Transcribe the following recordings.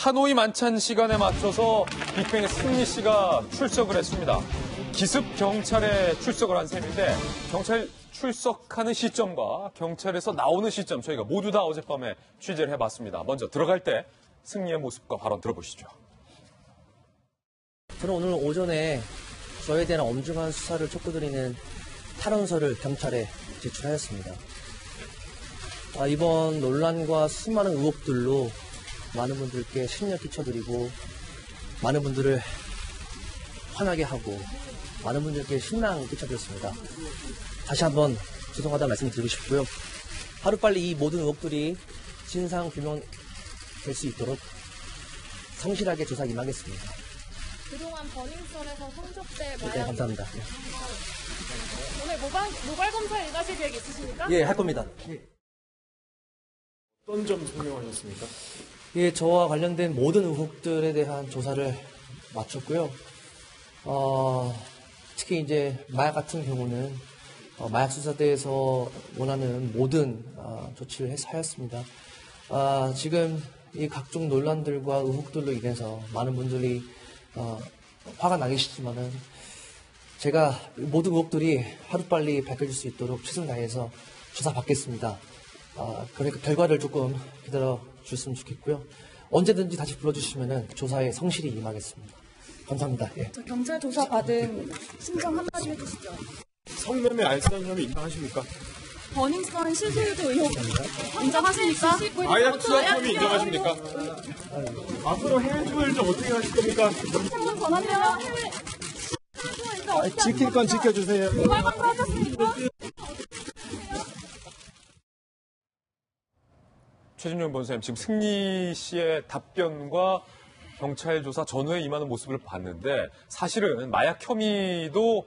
하노이 만찬 시간에 맞춰서 빅뱅의 승리 씨가 출석을 했습니다. 기습 경찰에 출석을 한 셈인데 경찰 출석하는 시점과 경찰에서 나오는 시점 저희가 모두 다 어젯밤에 취재를 해봤습니다. 먼저 들어갈 때 승리의 모습과 발언 들어보시죠. 저는 오늘 오전에 저에 대한 엄중한 수사를 촉구드리는 탄원서를 경찰에 제출하였습니다. 이번 논란과 수많은 의혹들로 많은 분들께 실력 끼쳐드리고 많은 분들을 화나게 하고 많은 분들께 실망 끼쳐드렸습니다. 다시 한번 죄송하다는 말씀을 드리고 싶고요. 하루빨리 이 모든 의혹들이 진상 규명될 수 있도록 성실하게 조사 임하겠습니다. 그동안 버닝썬에서 성접대 네, 감사합니다. 네. 오늘 모발 검사 일가실 계획 있으십니까? 예, 할 겁니다. 예. 어떤 점 설명하셨습니까? 예, 저와 관련된 모든 의혹들에 대한 조사를 마쳤고요. 특히 이제 마약 같은 경우는 마약 수사대에서 원하는 모든 조치를 하였습니다. 지금 이 각종 논란들과 의혹들로 인해서 많은 분들이 화가 나 계시지만은 제가 모든 의혹들이 하루빨리 밝혀질 수 있도록 최선을 다해서 조사받겠습니다. 그러니까 결과를 조금 기다려 주셨으면 좋겠고요. 언제든지 다시 불러주시면은 조사에 성실히 임하겠습니다. 감사합니다. 예. 경찰 조사 받은 심정 한마디 해주시죠. 성매매 알선 혐의 인정하십니까? 버닝썬 실소유도 의혹 인정하십니까? 마약 투약 혐의 인정하십니까? 앞으로 해외 투어를 좀 어떻게 하실 겁니까? 한번 전하면 지킬 건 지켜주세요. 모발 검사 하셨습니까? 최진용 변호사님, 지금 승리 씨의 답변과 경찰 조사 전후에 임하는 모습을 봤는데 사실은 마약 혐의도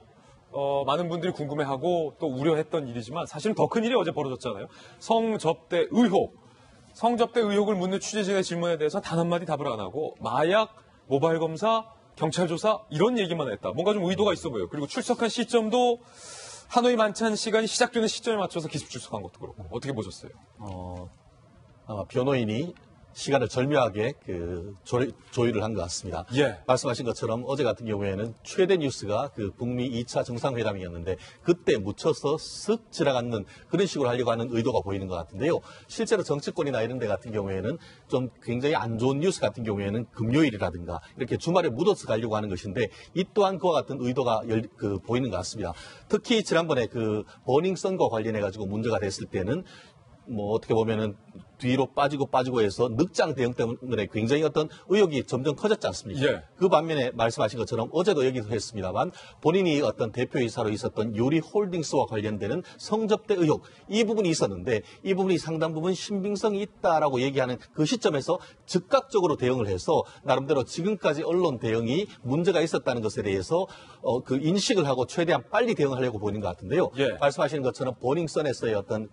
많은 분들이 궁금해하고 또 우려했던 일이지만 사실은 더 큰 일이 어제 벌어졌잖아요. 성접대 의혹을 묻는 취재진의 질문에 대해서 단 한마디 답을 안 하고 마약, 모발 검사, 경찰 조사 이런 얘기만 했다. 뭔가 좀 의도가 있어 보여요. 그리고 출석한 시점도 하노이 만찬 시간이 시작되는 시점에 맞춰서 기습 출석한 것도 그렇고 어떻게 보셨어요? 변호인이 시간을 절묘하게 조율을 한 것 같습니다. 예. 말씀하신 것처럼 어제 같은 경우에는 최대 뉴스가 북미 2차 정상회담이었는데 그때 묻혀서 쓱 지나가는 그런 식으로 하려고 하는 의도가 보이는 것 같은데요. 실제로 정치권이나 이런 데 같은 경우에는 좀 굉장히 안 좋은 뉴스 같은 경우에는 금요일이라든가 이렇게 주말에 묻어서 가려고 하는 것인데 이 또한 그와 같은 의도가 보이는 것 같습니다. 특히 지난번에 버닝썬과 관련해가지고 문제가 됐을 때는 어떻게 보면은 뒤로 빠지고 해서 늑장 대응 때문에 굉장히 어떤 의혹이 점점 커졌지 않습니까? 예. 그 반면에 말씀하신 것처럼 어제도 얘기도 했습니다만 본인이 어떤 대표이사로 있었던 유리홀딩스와 관련되는 성접대 의혹 이 부분이 있었는데 이 부분이 상당 부분 신빙성이 있다라고 얘기하는 그 시점에서 즉각적으로 대응을 해서 나름대로 지금까지 언론 대응이 문제가 있었다는 것에 대해서 인식을 하고 최대한 빨리 대응하려고 보이는 것 같은데요. 예. 말씀하신 것처럼 버닝썬에서의 어떤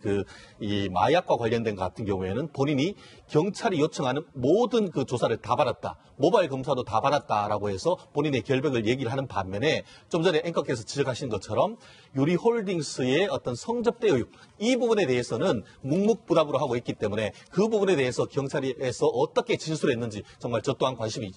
이 마약과 관련된 것 같은 경우에는 본인이 경찰이 요청하는 모든 그 조사를 다 받았다. 모바일 검사도 다 받았다라고 해서 본인의 결백을 얘기를 하는 반면에 좀 전에 앵커께서 지적하신 것처럼 유리홀딩스의 어떤 성접대 의혹 이 부분에 대해서는 묵묵부답으로 하고 있기 때문에 그 부분에 대해서 경찰에서 어떻게 진술을 했는지 정말 저 또한 관심이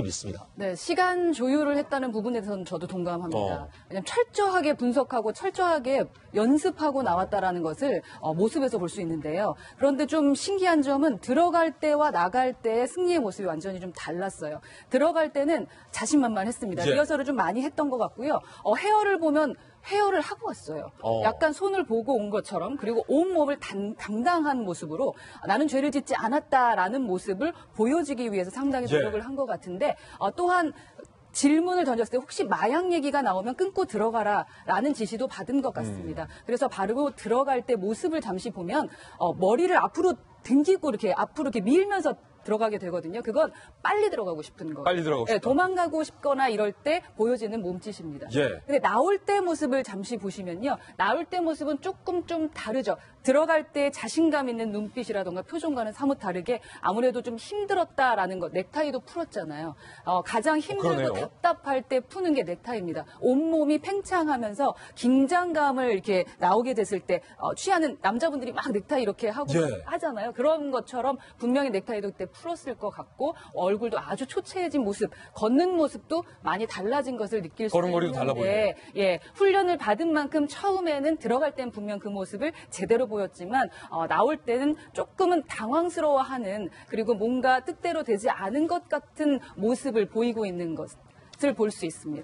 있습니다. 네, 시간 조율을 했다는 부분에 대해서는 저도 동감합니다. 왜냐하면 철저하게 분석하고 철저하게 연습하고 나왔다라는 것을 모습에서 볼 수 있는데요. 그런데 좀 신기한 점은 들어갈 때와 나갈 때의 승리의 모습이 완전히 좀 달랐어요. 들어갈 때는 자신만만했습니다. 예. 리허설을 좀 많이 했던 것 같고요. 헤어를 보면 헤어를 하고 왔어요. 약간 손을 보고 온 것처럼 그리고 온몸을 당당한 모습으로 나는 죄를 짓지 않았다라는 모습을 보여주기 위해서 상당히 노력을 한 것 같은데 또한 질문을 던졌을 때 혹시 마약 얘기가 나오면 끊고 들어가라라는 지시도 받은 것 같습니다. 그래서 바르고 들어갈 때 모습을 잠시 보면 머리를 앞으로 등기고 이렇게 앞으로 이렇게 밀면서 들어가게 되거든요. 그건 빨리 들어가고 싶은 거예요. 빨리 들어가고 싶다. 도망가고 싶거나 이럴 때 보여지는 몸짓입니다. 예. 근데 나올 때 모습을 잠시 보시면요. 나올 때 모습은 조금 좀 다르죠. 들어갈 때 자신감 있는 눈빛이라던가 표정과는 사뭇 다르게 아무래도 좀 힘들었다라는 것, 넥타이도 풀었잖아요. 가장 힘들고 그러네요. 답답할 때 푸는 게 넥타이입니다. 온몸이 팽창하면서 긴장감을 이렇게 나오게 됐을 때 취하는 남자분들이 막 넥타이 이렇게 하고 예. 하잖아요. 그런 것처럼 분명히 넥타이도 그때 풀었을 것 같고 얼굴도 아주 초췌해진 모습, 걷는 모습도 많이 달라진 것을 느낄 수 걸음걸이도 달라 있는데 예, 훈련을 받은 만큼 처음에는 들어갈 땐 분명 그 모습을 제대로 보였지만 나올 때는 조금은 당황스러워하는 그리고 뭔가 뜻대로 되지 않은 것 같은 모습을 보이고 있는 것을 볼 수 있습니다.